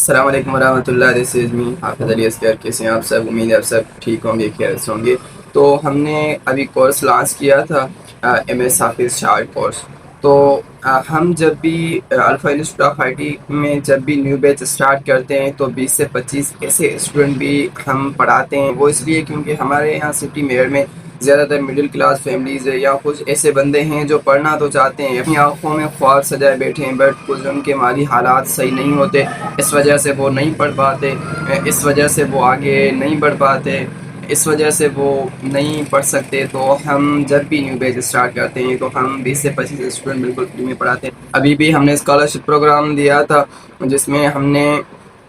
अस्सलाम वालेकुम वरहमतुल्लाह। This is me हाफिज़ अली असगर। कैसे हैं आप सब? उम्मीद है आप सब ठीक होंगे, खैर से होंगे। तो हमने अभी कोर्स लॉन्च किया था, एमएस हाफिज़ शार्ट कोर्स। तो हम जब भी अल्फ़ा इंस्टीट्यूट ऑफ आईटी में जब भी न्यू बैच स्टार्ट करते हैं तो 20 से 25 ऐसे स्टूडेंट भी हम पढ़ाते हैं। वो इसलिए क्योंकि हमारे यहाँ सिटी मेयर में ज़्यादातर मिडिल क्लास फैमिलीज़ है या कुछ ऐसे बंदे हैं जो पढ़ना तो चाहते हैं, अपनी आंखों में ख्वाब सजाए बैठे हैं, बट कुछ उनके माली हालात सही नहीं होते। इस वजह से वो नहीं पढ़ पाते, इस वजह से वो आगे नहीं बढ़ पाते, इस वजह से वो नहीं पढ़ सकते। तो हम जब भी न्यू बैच स्टार्ट करते हैं तो हम 20 से 25 स्टूडेंट बिल्कुल फ्री में पढ़ाते हैं। अभी भी हमने स्कॉलरशिप प्रोग्राम दिया था जिसमें हमने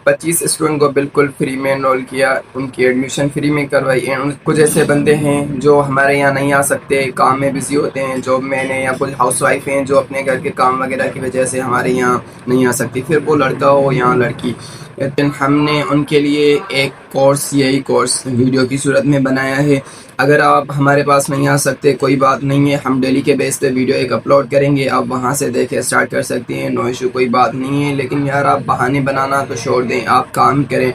25 स्टूडेंट को बिल्कुल फ्री में एनरोल किया, उनकी एडमिशन फ्री में करवाई। एंड कुछ ऐसे बंदे हैं जो हमारे यहाँ नहीं आ सकते, काम में बिजी होते हैं, जॉब में हैं, या कुछ हाउसवाइफ हैं जो अपने घर के काम वगैरह की वजह से हमारे यहाँ नहीं आ सकती, फिर वो लड़का हो या लड़की। लेकिन हमने उनके लिए एक कोर्स, यही कोर्स वीडियो की सूरत में बनाया है। अगर आप हमारे पास नहीं आ सकते कोई बात नहीं है, हम डेली के बेस पे वीडियो एक अपलोड करेंगे, आप वहां से देखे स्टार्ट कर सकते हैं, नो इशू, कोई बात नहीं है। लेकिन यार आप बहाने बनाना तो छोड़ दें, आप काम करें।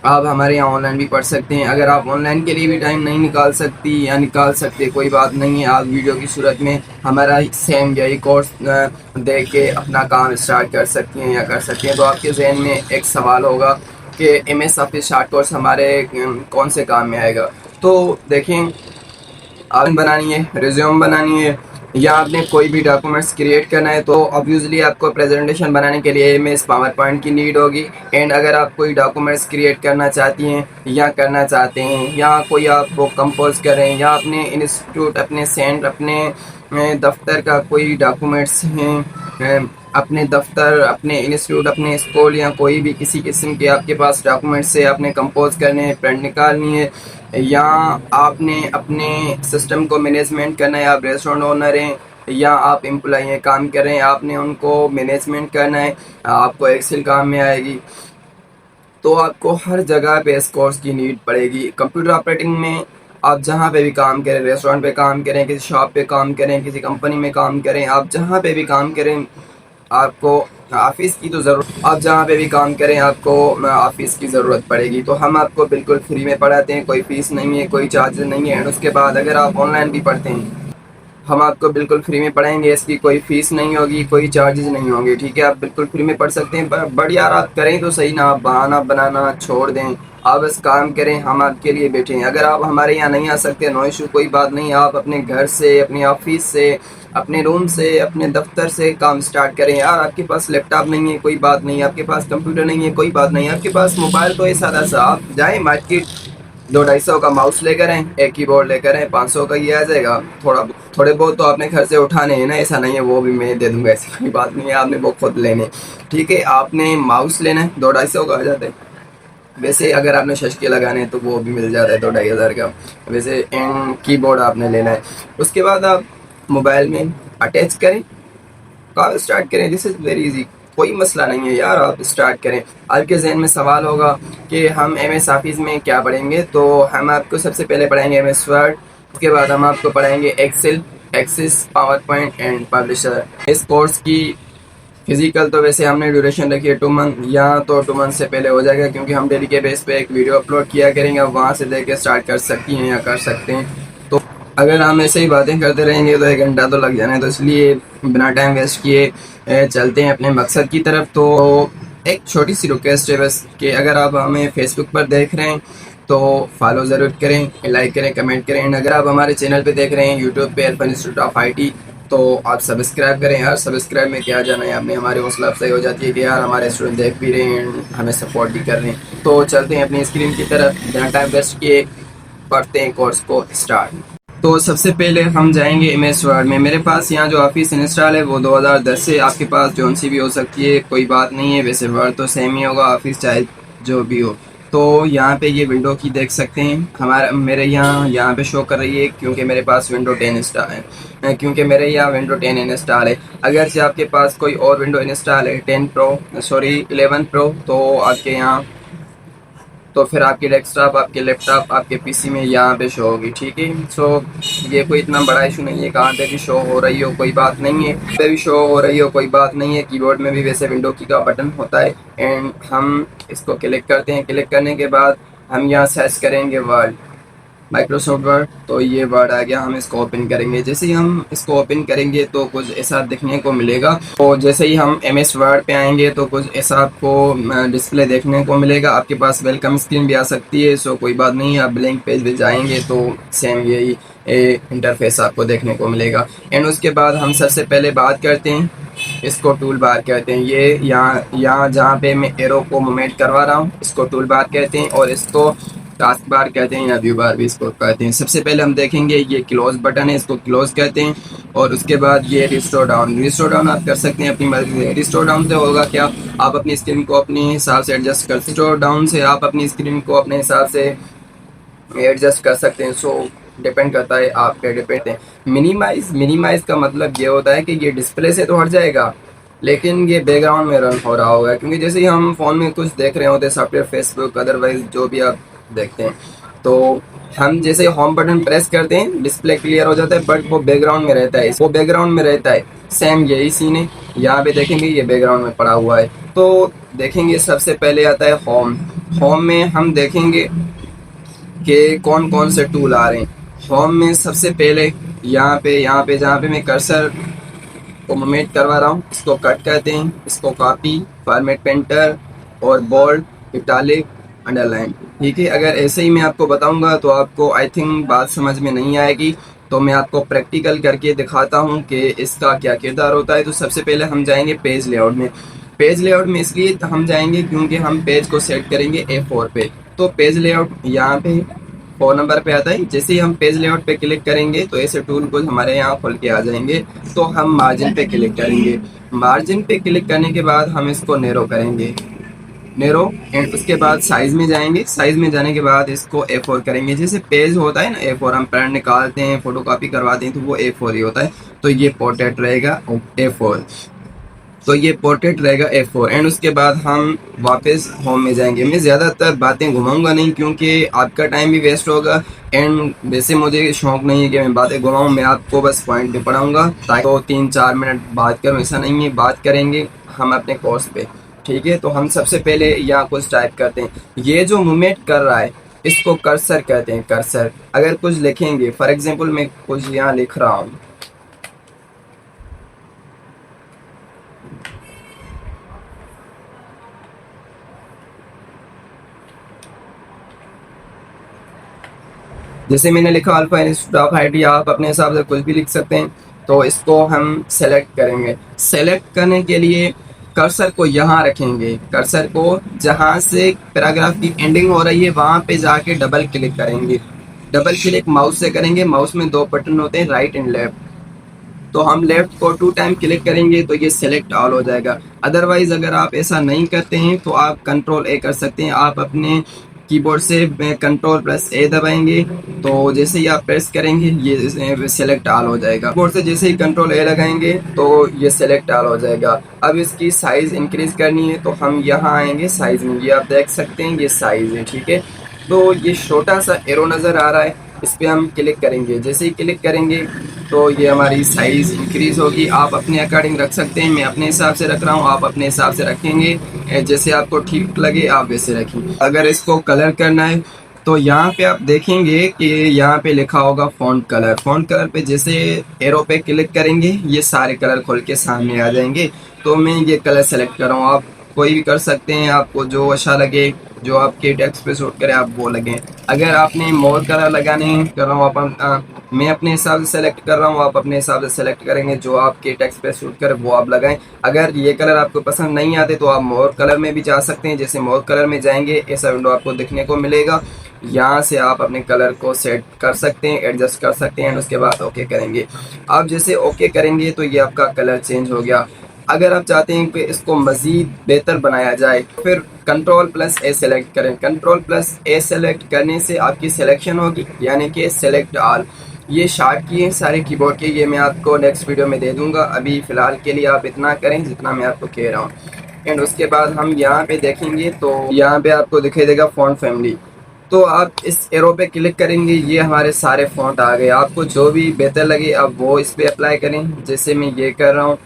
आप हमारे यहाँ ऑनलाइन भी पढ़ सकते हैं। अगर आप ऑनलाइन के लिए भी टाइम नहीं निकाल सकती या निकाल सकते, कोई बात नहीं है, आप वीडियो की सूरत में हमारा सेम यही कोर्स देख के अपना काम स्टार्ट कर सकती हैं या कर सकते हैं। तो आपके जहन में एक सवाल होगा कि एमएस ऑफिस शार्ट कोर्स हमारे कौन से काम में आएगा। तो देखें, आप बनानी है, रिज्यूम बनानी है, या आपने कोई भी डॉक्यूमेंट्स क्रिएट करना है, तो ऑब्वियसली आपको प्रेजेंटेशन बनाने के लिए एमएस पावर पॉइंट की नीड होगी। एंड अगर आप कोई डॉक्यूमेंट्स क्रिएट करना चाहती हैं या करना चाहते हैं, या कोई आप वो कंपोज करें, या अपने इंस्टीट्यूट, अपने सेंटर, अपने दफ्तर का कोई डॉक्यूमेंट्स हैं, अपने दफ्तर, अपने इंस्टीट्यूट, अपने स्कूल, या कोई भी किसी किस्म के आपके पास डॉक्यूमेंट्स से आपने कंपोज करने हैं, प्रिंट निकालनी है, या आपने अपने सिस्टम को मैनेजमेंट करना है, आप रेस्टोरेंट ओनर हैं या आप एम्प्लॉई हैं, काम कर रहे हैं, आपने उनको मैनेजमेंट करना है, आपको एक्सेल काम में आएगी। तो आपको हर जगह पे इस कोर्स की नीड पड़ेगी। कंप्यूटर ऑपरेटिंग में आप जहाँ पे भी काम करें, रेस्टोरेंट पे काम करें, किसी शॉप पे काम करें, किसी कंपनी में काम करें, आप जहाँ पे भी काम करें, आपको ऑफिस की तो ज़रूरत, आप जहाँ पे भी काम करें आपको ऑफिस की ज़रूरत पड़ेगी। तो हम आपको बिल्कुल फ्री में पढ़ाते हैं, कोई फीस नहीं है, कोई चार्ज नहीं है। एंड उसके बाद अगर आप ऑनलाइन भी पढ़ते हैं, हम आपको बिल्कुल फ्री में पढ़ाएंगे, इसकी कोई फीस नहीं होगी, कोई चार्जेस नहीं होंगे, ठीक है। आप बिल्कुल फ्री में पढ़ सकते हैं। बट यार आप करें तो सही ना, आप बहाना बनाना छोड़ दें, आप बस काम करें, हम आपके लिए बैठे हैं। अगर आप हमारे यहाँ नहीं आ सकते, नो इशू, कोई बात नहीं, आप अपने घर से, अपनी ऑफिस से, अपने रूम से, अपने दफ्तर से काम स्टार्ट करें। यार आपके पास लैपटॉप नहीं है, कोई बात नहीं, आपके पास कंप्यूटर नहीं है, कोई बात नहीं, आपके पास मोबाइल तो है सादा सा, आप जाएँ मार्केट, 200-250 का माउस लेकर आए, एक कीबोर्ड लेकर आए, 500 का ये आ जाएगा। थोड़े बहुत तो आपने घर से उठाने हैं ना, ऐसा नहीं है वो भी मैं दे दूंगा, ऐसी कोई बात नहीं है, आपने वो खुद लेने, ठीक है। आपने माउस लेना है, 200-250 का आ जाता है। वैसे अगर आपने शशके लगाने हैं तो वो भी मिल जाता है 2-2.5 हज़ार का। वैसे कीबोर्ड आपने लेना है, उसके बाद आप मोबाइल में अटैच करें, काम स्टार्ट करें। दिस इज़ वेरी इजी, कोई मसला नहीं है यार, आप स्टार्ट करें। आपके जहन में सवाल होगा कि हम एमएस ऑफिस में क्या पढ़ेंगे, तो हम आपको सबसे पहले पढ़ाएंगे एमएस वर्ड, उसके बाद हम आपको पढ़ाएंगे Excel, Access, PowerPoint and Publisher. इस कोर्स की फिजिकल तो वैसे हमने ड्यूरेशन रखी है 2 मंथ, या तो 2 मंथ से पहले हो जाएगा, क्योंकि हम डेली के बेस पे एक वीडियो अपलोड किया करेंगे, आप वहाँ से देख के स्टार्ट कर सकती हैं या कर सकते हैं। तो अगर हम ऐसे ही बातें करते रहेंगे तो 1 घंटा तो लग जाना है। तो इसलिए बिना टाइम वेस्ट किए चलते हैं अपने मकसद की तरफ। तो एक छोटी सी रिक्वेस्ट है बस, कि अगर आप हमें फेसबुक पर देख रहे हैं तो फॉलो ज़रूर करें, लाइक करें, कमेंट करें। अगर आप हमारे चैनल पे देख रहे हैं यूट्यूब पे, अल्फा इंस्टीट्यूट ऑफ आईटी, तो आप सब्सक्राइब करें यार। सब्सक्राइब में क्या जाना है, आपने हमारी हौसला अफजाई हो जाती है कि यार हमारे स्टूडेंट देख भी रहे हैं, हमें सपोर्ट भी कर रहे हैं। तो चलते हैं अपनी स्क्रीन की तरफ, बिना टाइम वेस्ट किए पढ़ते हैं कोर्स को स्टार्ट। तो सबसे पहले हम जाएंगे एमएस वर्ड में। मेरे पास यहाँ जो ऑफिस इंस्टॉल है वो 2010 से, आपके पास जौन सी भी हो सकती है, कोई बात नहीं है। वैसे वर्ड तो सेम ही होगा, ऑफिस चाहे जो भी हो। तो यहाँ पे ये विंडो की देख सकते हैं, हमारा मेरे यहाँ पे शो कर रही है, क्योंकि मेरे पास विंडो 10 इंस्टॉल है, क्योंकि मेरे यहाँ विंडो 10 इंस्टॉल है। अगर से आपके पास कोई और विंडो इंस्टॉल है, 10 प्रो, सॉरी 11 प्रो, तो आपके यहाँ तो फिर आपकी डेस्कटॉप, आपके लैपटॉप, आपके पीसी में यहाँ पे शो होगी। ठीक है, सो ये कोई इतना बड़ा इशू नहीं है, कहाँ पे भी शो हो रही हो कोई बात नहीं है, पे भी शो हो रही हो कोई बात नहीं है। कीबोर्ड में भी वैसे विंडो की का बटन होता है एंड हम इसको क्लिक करते हैं। क्लिक करने के बाद हम यहाँ सर्च करेंगे वर्ड, माइक्रोसॉफ्ट वर्ड। तो ये वर्ड आ गया, हम इसको ओपन करेंगे। जैसे ही हम इसको ओपन करेंगे तो कुछ ऐसा दिखने को मिलेगा। तो जैसे ही हम एम एस वर्ड पे आएंगे तो कुछ ऐसा आपको डिस्प्ले देखने को मिलेगा। आपके पास वेलकम स्क्रीन भी आ सकती है, सो कोई बात नहीं, आप ब्लैंक पेज पे जाएंगे तो सेम यही इंटरफेस आपको देखने को मिलेगा। एंड उसके बाद हम सबसे पहले बात करते हैं, इसको टूल बार कहते हैं। ये यहाँ यहाँ जहाँ पे मैं एरो को मूवमेंट करवा रहा हूँ इसको टूल बार कहते हैं, और इसको टास्क बार कहते हैं या व्यू बार भी इसको कहते हैं। सबसे पहले हम देखेंगे ये क्लोज बटन है, इसको क्लोज कहते हैं। और उसके बाद ये रिस्टोर डाउन, रिस्टोर डाउन आप कर सकते हैं अपनी मर्जी से। रिस्टोर डाउन से होगा क्या, आप अपनी स्क्रीन को अपने हिसाब से एडजस्ट कर सकते हैं। रिस्टोर डाउन से आप अपनी स्क्रीन को अपने हिसाब से एडजस्ट कर सकते हैं। सो डिपेंड करता है आप पे डिपेंड है। मिनिमाइज, मिनिमाइज का मतलब ये होता है कि ये डिस्प्ले से तो हट जाएगा लेकिन ये बैकग्राउंड में रन हो रहा होगा, क्योंकि जैसे ही हम फ़ोन में कुछ देख रहे होते हैं सॉफ्टवेयर, फेसबुक, अदरवाइज जो भी आप देखते हैं, तो हम जैसे होम बटन प्रेस करते हैं डिस्प्ले क्लियर हो जाता है, बट वो बैकग्राउंड में रहता है, वो बैकग्राउंड में रहता है। सेम यही सीन है, यहाँ पे देखेंगे ये बैकग्राउंड में पड़ा हुआ है। तो देखेंगे सबसे पहले आता है होम। होम में हम देखेंगे कि कौन कौन से टूल आ रहे हैं। होम में सबसे पहले यहाँ पे जहाँ पे मैं कर्सर को मूवमेंट करवा रहा हूँ इसको कट कहते हैं, इसको कॉपी, फॉर्मेट पेंटर और बोल्ड, इटालिक, अंडरलाइन। ठीक है, अगर ऐसे ही मैं आपको बताऊंगा तो आपको आई थिंक बात समझ में नहीं आएगी, तो मैं आपको प्रैक्टिकल करके दिखाता हूँ कि इसका क्या किरदार होता है। तो सबसे पहले हम जाएंगे पेज लेआउट में। पेज लेआउट में इसलिए हम जाएंगे क्योंकि हम पेज को सेट करेंगे A4 पे। तो पेज लेआउट यहाँ पे 4 नंबर पे आता है। जैसे ही हम पेज लेआउट पे क्लिक करेंगे तो ऐसे टूल को हमारे यहाँ खुल के आ जाएंगे। तो हम मार्जिन पे क्लिक करेंगे। मार्जिन पे क्लिक करने के बाद हम इसको नैरो करेंगे, नैरो, एंड उसके बाद साइज में जाएंगे। साइज में जाने के बाद इसको A4 करेंगे। जैसे पेज होता है ना A4, हम प्रिंट निकालते हैं, फोटो कॉपी करवाते हैं, तो वो A4 ही होता है। तो ये पोर्ट्रेट रहेगा A4, तो ये पोर्ट्रेट रहेगा A4। एंड उसके बाद हम वापस होम में जाएंगे। मैं ज़्यादातर बातें घुमाऊंगा नहीं क्योंकि आपका टाइम भी वेस्ट होगा, एंड वैसे मुझे शौक नहीं है कि मैं बातें घुमाऊं, मैं आपको बस पॉइंट पे पढ़ाऊंगा ताकि तो 3-4 मिनट बात करूं, ऐसा नहीं है। बात करेंगे हम अपने कोर्स पे। ठीक है, तो हम सबसे पहले यहाँ कुछ टाइप करते हैं। ये जो मूवमेंट कर रहा है इसको कर्सर कहते हैं, कर्सर। अगर कुछ लिखेंगे, फॉर एग्जाम्पल मैं कुछ यहाँ लिख रहा हूँ, जैसे मैंने लिखा अल्फा इंस्टीट्यूट ऑफ हाइट, या आप अपने हिसाब से कुछ भी लिख सकते हैं। तो इसको हम सेलेक्ट करेंगे। सेलेक्ट करने के लिए कर्सर को यहाँ रखेंगे, कर्सर को जहाँ से पैराग्राफ की एंडिंग हो रही है वहाँ पे जाके डबल क्लिक करेंगे। डबल क्लिक माउस से करेंगे। माउस में 2 बटन होते हैं, राइट एंड लेफ्ट। तो हम लेफ्ट को 2 टाइम क्लिक करेंगे तो ये सेलेक्ट ऑल हो जाएगा। अदरवाइज अगर आप ऐसा नहीं करते हैं तो आप कंट्रोल A कर सकते हैं। आप अपने कीबोर्ड से कंट्रोल+A दबाएंगे तो जैसे ही आप प्रेस करेंगे ये सेलेक्ट ऑल हो जाएगा। कीबोर्ड से जैसे ही कंट्रोल A लगाएंगे तो ये सेलेक्ट ऑल हो जाएगा। अब इसकी साइज इंक्रीज करनी है तो हम यहाँ आएंगे साइज में। ये आप देख सकते हैं ये साइज है। ठीक है, तो ये छोटा सा एरो नज़र आ रहा है, इस पर हम क्लिक करेंगे। जैसे ही क्लिक करेंगे तो ये हमारी साइज़ इंक्रीज़ होगी। आप अपने अकॉर्डिंग रख सकते हैं, मैं अपने हिसाब से रख रहा हूँ, आप अपने हिसाब से रखेंगे, जैसे आपको ठीक लगे आप वैसे रखें। अगर इसको कलर करना है तो यहाँ पे आप देखेंगे कि यहाँ पे लिखा होगा फ़ॉन्ट कलर। फ़ॉन्ट कलर पे जैसे एरो पे क्लिक करेंगे ये सारे कलर खुल के सामने आ जाएंगे। तो मैं ये कलर सेलेक्ट कर रहा हूँ, आप कोई भी कर सकते हैं, आपको जो अच्छा लगे, जो आपके टेक्स्ट पे सूट करे आप वो लगें। अगर आपने मोर कलर लगाने कर रहा हूँ मैं अपने हिसाब से सेलेक्ट कर रहा हूँ, आप अपने हिसाब से सेलेक्ट करेंगे, जो आपके टेक्स्ट पे सूट करे वो आप लगाएं। अगर ये कलर आपको पसंद नहीं आते तो आप मोर कलर में भी जा सकते हैं। जैसे मोर कलर में जाएंगे ऐसा विंडो आपको दिखने को मिलेगा। यहाँ से आप अपने कलर को सेट कर सकते हैं, एडजस्ट कर सकते हैं, उसके बाद ओके करेंगे। आप जैसे ओके करेंगे तो ये आपका कलर चेंज हो गया। अगर आप चाहते हैं कि इसको मज़ीद बेहतर बनाया जाए फिर कंट्रोल+A सेलेक्ट करें। कंट्रोल+A सेलेक्ट करने से आपकी सिलेक्शन होगी, यानी कि सेलेक्ट ऑल। ये शार्ट की है सारे कीबोर्ड के, ये मैं आपको नेक्स्ट वीडियो में दे दूंगा। अभी फ़िलहाल के लिए आप इतना करें जितना मैं आपको कह रहा हूँ। एंड उसके बाद हम यहाँ पे देखेंगे तो यहाँ पे आपको दिखाई देगा फ़ॉन्ट फैमिली। तो आप इस एरो पे क्लिक करेंगे, ये हमारे सारे फ़ॉन्ट आ गए। आपको जो भी बेहतर लगे आप वो इस पे अप्लाई करें, जैसे मैं ये कर रहा हूँ।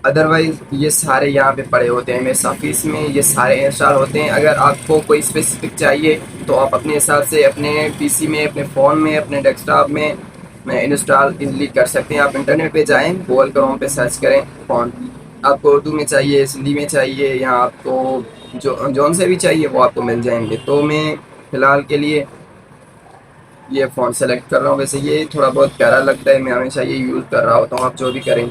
अदरवाइज़ ये सारे यहाँ पे पड़े होते हैं, मेरे ऑफिस में ये सारे इंस्टॉल होते हैं। अगर आपको कोई स्पेसिफिक चाहिए तो आप अपने हिसाब से अपने पीसी में, अपने फ़ोन में, अपने डेस्कटॉप में इंस्टॉल इजीली कर सकते हैं। आप इंटरनेट पे जाएं, गूगल क्रोम पे सर्च करें फ़ॉन्ट, आपको उर्दू में चाहिए, हिंदी में चाहिए, या आपको जो जौन से भी चाहिए वो आपको मिल जाएंगे। तो मैं फ़िलहाल के लिए ये फ़ॉन्ट सेलेक्ट कर रहा हूँ। वैसे ये थोड़ा बहुत प्यारा लगता है, मैं हमेशा ये यूज़ कर रहा होता हूँ, आप जो भी करें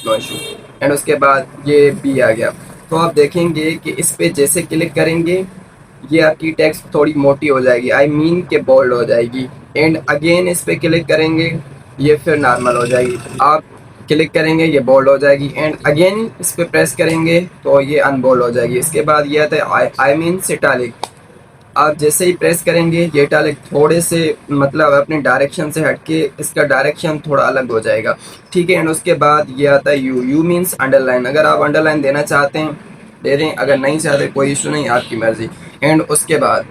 नो इशू। एंड उसके बाद ये बी आ गया। तो आप देखेंगे कि इस पे जैसे क्लिक करेंगे ये आपकी टेक्स्ट थोड़ी मोटी हो जाएगी, आई मीन के बोल्ड हो जाएगी। एंड अगेन इस पे क्लिक करेंगे ये फिर नॉर्मल हो जाएगी। आप क्लिक करेंगे ये बोल्ड हो जाएगी, एंड अगेन इस पे प्रेस करेंगे तो ये अनबोल्ड हो जाएगी। इसके बाद ये आता है आई मीन इटालिक। आप जैसे ही प्रेस करेंगे ये इटालिक थोड़े से मतलब अपने डायरेक्शन से हटके इसका डायरेक्शन थोड़ा अलग हो जाएगा, ठीक है। एंड उसके बाद ये आता है यू, यू मीन्स अंडरलाइन। अगर आप अंडरलाइन देना चाहते हैं दे दें, अगर नहीं चाहते कोई इशू नहीं, आपकी मर्जी। एंड उसके बाद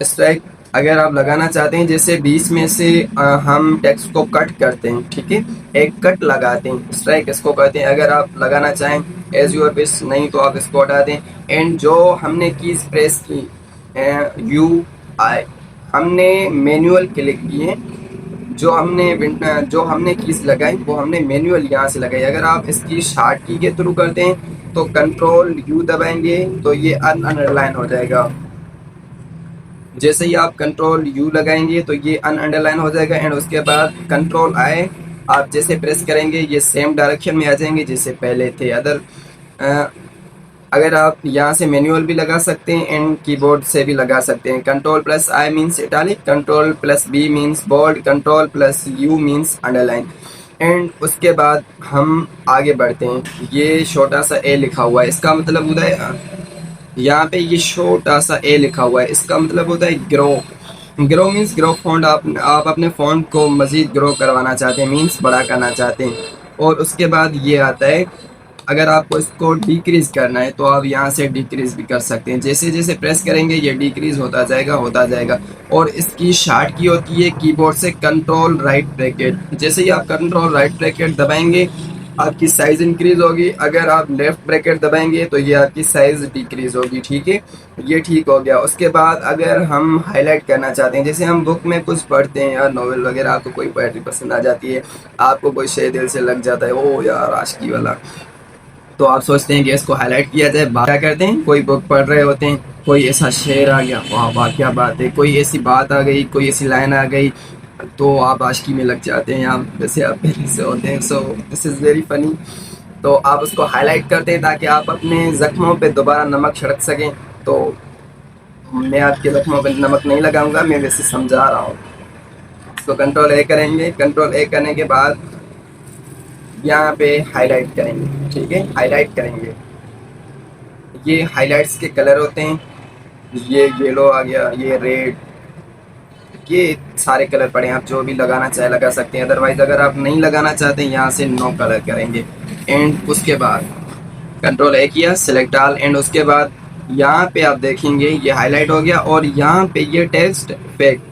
स्ट्राइक अगर आप लगाना चाहते हैं, जैसे बीच में से हम टेक्स्ट को कट करते हैं, ठीक है, एक कट लगाते हैं, स्ट्राइक इसको कहते हैं। अगर आप लगाना चाहें एज यूर विश, नहीं तो आप इसको हटा दें। एंड जो हमने कीज प्रेस की यू आई, हमने मैनुअल क्लिक किए, जो हमने कीज लगाई वो हमने मैनुअल यहाँ से लगाई। अगर आप इसकी शार्ट की के थ्रू करते हैं तो कंट्रोल यू दबाएंगे तो ये अनअंडरलाइन हो जाएगा। जैसे ही आप कंट्रोल यू लगाएंगे तो ये अनअंडरलाइन हो जाएगा। एंड उसके बाद कंट्रोल आई आप जैसे प्रेस करेंगे ये सेम डायरेक्शन में आ जाएंगे जैसे पहले थे। अगर आप यहाँ से मैनुअल भी लगा सकते हैं एंड कीबोर्ड से भी लगा सकते हैं। Control plus I means italic, control plus B means bold, control plus U means underline. And उसके बाद हम आगे बढ़ते हैं। ये छोटा सा ए लिखा हुआ है, इसका मतलब होता है यहाँ पे ये छोटा सा ए लिखा हुआ है, इसका मतलब होता है grow. Grow means grow font. आप अपने फॉन्ट को मज़ीद ग्रो करवाना चाहते हैं, मीन्स बड़ा करना चाहते हैं। और उसके बाद ये आता है अगर आपको इसको डिक्रीज़ करना है तो आप यहाँ से डिक्रीज़ भी कर सकते हैं। जैसे जैसे प्रेस करेंगे ये डिक्रीज़ होता जाएगा होता जाएगा। और इसकी शार्ट की होती है कीबोर्ड से कंट्रोल राइट ब्रैकेट। जैसे ही आप कंट्रोल राइट ब्रैकेट दबाएंगे आपकी साइज़ इंक्रीज़ होगी, अगर आप लेफ़्ट ब्रैकेट दबाएंगे तो ये आपकी साइज़ डिक्रीज़ होगी, ठीक है। ये ठीक हो गया। उसके बाद अगर हम हाईलाइट करना चाहते हैं, जैसे हम बुक में कुछ पढ़ते हैं या नॉवेल वगैरह, आपको कोई पोएट्री पसंद आ जाती है, आपको कोई शेर दिल से लग जाता है, ओ यार आशिकी वाला, तो आप सोचते हैं कि इसको हाईलाइट किया जाए। क्या करते हैं, कोई बुक पढ़ रहे होते हैं, कोई ऐसा शेर आ गया, वाह वाह क्या बात है, कोई ऐसी बात आ गई, कोई ऐसी लाइन आ गई, तो आप आशिकी में लग जाते हैं, आप जैसे आप पहले से होते हैं। So this is very funny. तो आप उसको हाईलाइट करते हैं ताकि आप अपने ज़ख्मों पे दोबारा नमक छिड़क सकें। तो मैं आपके ज़ख्मों पे नमक नहीं लगाऊंगा, मैं वैसे समझा रहा हूँ। इसको कंट्रोल ए करेंगे, कंट्रोल ए करने के बाद यहाँ पे हाईलाइट करेंगे, ठीक है, हाईलाइट करेंगे। ये हाईलाइट्स के कलर होते हैं, ये येलो आ गया, ये रेड, ये सारे कलर पड़े हैं, आप जो भी लगाना चाहे लगा सकते हैं। अदरवाइज अगर आप नहीं लगाना चाहते हैं यहाँ से नो कलर करेंगे। एंड उसके बाद कंट्रोल ए किया, सेलेक्ट ऑल। एंड उसके बाद यहाँ पे आप देखेंगे ये हाईलाइट हो गया और यहाँ पे ये टेक्स्ट इफेक्ट,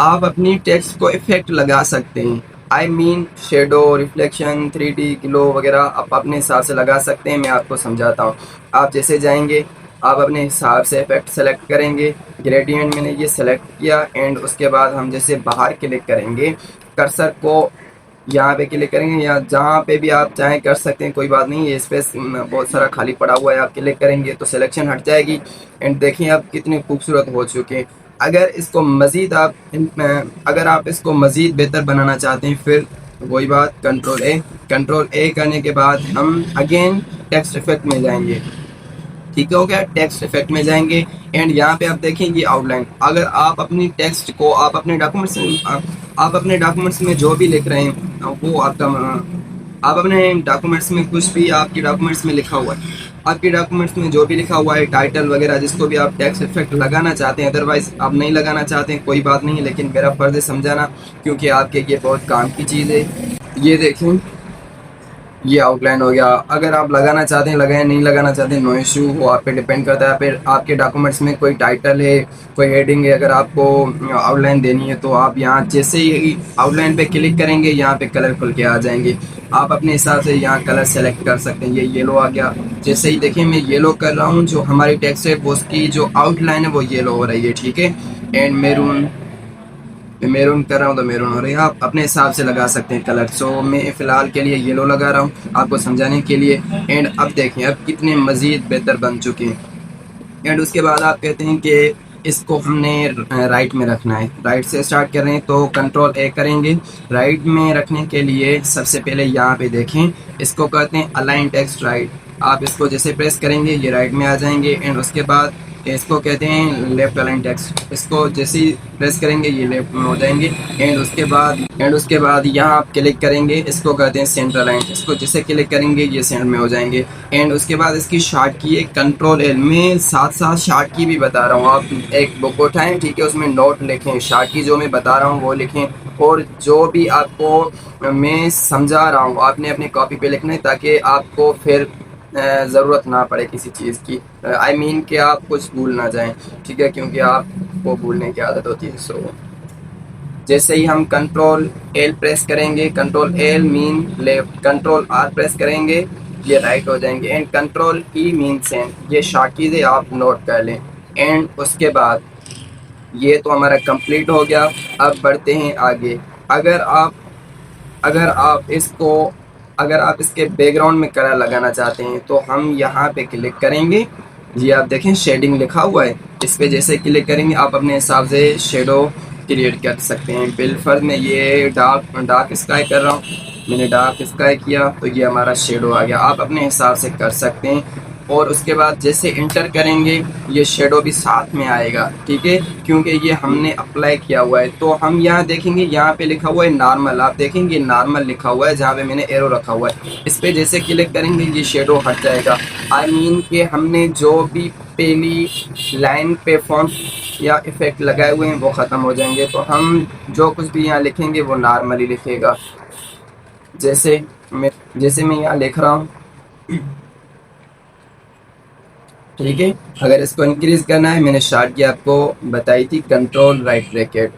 आप अपनी टेक्स्ट को इफेक्ट लगा सकते हैं। I mean shadow, reflection, 3D glow वगैरह आप अपने हिसाब से लगा सकते हैं। मैं आपको समझाता हूँ। आप जैसे जाएंगे आप अपने हिसाब से इफेक्ट सेलेक्ट करेंगे। ग्रेडियंट मैंने ये सेलेक्ट किया। एंड उसके बाद हम जैसे बाहर क्लिक करेंगे, कर्सर को यहाँ पे क्लिक करेंगे, या जहाँ पे भी आप चाहें कर सकते हैं, कोई बात नहीं। ये स्पेस बहुत सारा खाली पड़ा हुआ है, आप क्लिक करेंगे तो सिलेक्शन हट जाएगी। एंड देखिए आप कितने खूबसूरत हो चुके हैं। अगर इसको मज़ीद अगर आप इसको मज़ीद बेहतर बनाना चाहते हैं, फिर वही बात, कंट्रोल ए करने के बाद हम अगेन टेक्स्ट इफेक्ट में जाएंगे, ठीक हो गया। टेक्स्ट इफेक्ट में जाएंगे एंड यहाँ पे आप देखेंगे आउटलाइन। अगर आप अपनी टेक्स्ट को आप अपने डॉक्यूमेंट्स में जो भी लिख रहे हैं वो आप अपने डॉक्यूमेंट्स में कुछ भी आपकी डॉक्यूमेंट्स में लिखा हुआ है, आपके डॉक्यूमेंट्स में जो भी लिखा हुआ है, टाइटल वगैरह, जिसको भी आप टेक्स्ट इफेक्ट लगाना चाहते हैं, अदरवाइज आप नहीं लगाना चाहते हैं कोई बात नहीं, लेकिन मेरा फ़र्ज़ है समझाना, क्योंकि आपके ये बहुत काम की चीज़ है। ये देखें ये आउटलाइन हो गया। अगर आप लगाना चाहते हैं लगाएं, नहीं लगाना चाहते हैं नो इशू, वो आप पे डिपेंड करता है। फिर आपके डॉक्यूमेंट्स में कोई टाइटल है, कोई हेडिंग है, अगर आपको आउटलाइन देनी है तो आप यहाँ जैसे ही आउटलाइन पे क्लिक करेंगे यहाँ पे कलर खुल के आ जाएंगे। आप अपने हिसाब से यहाँ कलर सेलेक्ट कर सकते हैं। ये येलो आ गया। जैसे ही देखिए मैं येलो कर रहा हूँ, जो हमारी टेक्स्ट है वो उसकी जो आउटलाइन है वो येलो हो रही है, ठीक है। एंड मेरून, मैं मेरून कर रहा हूँ तो मेरून हो रही है। आप अपने हिसाब से लगा सकते हैं कलर। सो मैं फ़िलहाल के लिए येलो लगा रहा हूँ आपको समझाने के लिए। एंड अब देखें अब कितने मज़ीद बेहतर बन चुके हैं। एंड उसके बाद आप कहते हैं कि इसको हमने राइट में रखना है। राइट से स्टार्ट कर रहे हैं तो कंट्रोल ए करेंगे। राइट में रखने के लिए सबसे पहले यहाँ पे देखें, इसको कहते हैं अलाइन टेक्स्ट राइट। आप इसको जैसे प्रेस करेंगे ये राइट में आ जाएंगे। एंड उसके बाद इसको कहते हैं लेफ्ट अलाइन टेक्स्ट। इसको जैसे ही प्रेस करेंगे ये लेफ्ट में हो जाएंगे। एंड उसके बाद यहाँ आप क्लिक करेंगे, इसको कहते हैं सेंटर अलाइन। इसको जैसे क्लिक करेंगे ये सेंटर में हो जाएंगे। एंड उसके बाद इसकी शॉर्ट की है कंट्रोल एल। मैं साथ साथ शॉर्ट की भी बता रहा हूँ, आप एक बुक उठाएं, ठीक है, उसमें नोट लिखें, शॉर्ट की जो मैं बता रहा हूँ वो लिखें। और जो भी आपको मैं समझा रहा हूँ आपने अपनी कॉपी पे लिखना है, ताकि आपको फिर ज़रूरत ना पड़े किसी चीज़ की। आई मीन कि आप कुछ भूल ना जाएं, ठीक है, क्योंकि आपको भूलने की आदत होती है। सो जैसे ही हम कंट्रोल एल प्रेस करेंगे, control L mean left, control are press करेंगे ये राइट हो जाएंगे। And control E mean send. ये शॉर्ट कीज़ आप नोट कर लें। एंड उसके बाद ये तो हमारा कंप्लीट हो गया। अब बढ़ते हैं आगे। अगर आप अगर आप इसको अगर आप इसके बैकग्राउंड में कलर लगाना चाहते हैं तो हम यहाँ पे क्लिक करेंगे। ये आप देखें शेडिंग लिखा हुआ है, इस पे जैसे क्लिक करेंगे आप अपने हिसाब से शेडो क्रिएट कर सकते हैं। बिलफर्ज में ये डार्क डार्क स्काई कर रहा हूँ, मैंने डार्क स्काई किया तो ये हमारा शेडो आ गया। आप अपने हिसाब से कर सकते हैं। और उसके बाद जैसे इंटर करेंगे ये शेडो भी साथ में आएगा, ठीक है, क्योंकि ये हमने अप्लाई किया हुआ है। तो हम यहाँ देखेंगे यहाँ पे लिखा हुआ है नॉर्मल, आप देखेंगे नॉर्मल लिखा हुआ है जहाँ पे मैंने एरो रखा हुआ है। इस पे जैसे क्लिक करेंगे ये शेडो हट जाएगा। आई मीन कि हमने जो भी पहली लाइन पे फॉन्ट या इफेक्ट लगाए हुए हैं वो ख़त्म हो जाएंगे। तो हम जो कुछ भी यहाँ लिखेंगे वो नॉर्मली लिखेगा। जैसे मैं जैसे मैं यहाँ लिख रहा हूँ, ठीक है। अगर इसको इंक्रीज करना है, मैंने शॉर्ट की आपको बताई थी कंट्रोल राइट ब्रैकेट,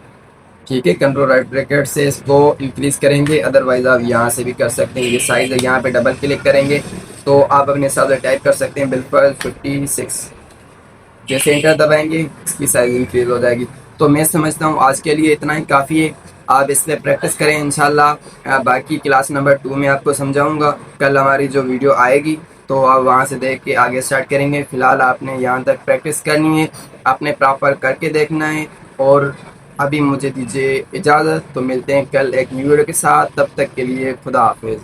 ठीक है, कंट्रोल राइट ब्रैकेट से इसको इंक्रीज करेंगे। अदरवाइज आप यहाँ से भी कर सकते हैं। ये साइज है, यहाँ पे डबल क्लिक करेंगे तो आप अपने हिसाब से टाइप कर सकते हैं बिल्कुल 56। जैसे इंटर दबाएंगे इसकी साइज इंक्रीज हो जाएगी। तो मैं समझता हूँ आज के लिए इतना ही काफ़ी है। आप इस पर प्रैक्टिस करें इंशाल्लाह। बाकी क्लास नंबर 2 में आपको समझाऊंगा। कल हमारी जो वीडियो आएगी तो आप वहाँ से देख के आगे स्टार्ट करेंगे। फ़िलहाल आपने यहाँ तक प्रैक्टिस करनी है, आपने प्रॉपर करके देखना है। और अभी मुझे दीजिए इजाज़त, तो मिलते हैं कल एक न्यू वीडियो के साथ। तब तक के लिए खुदा हाफिज़।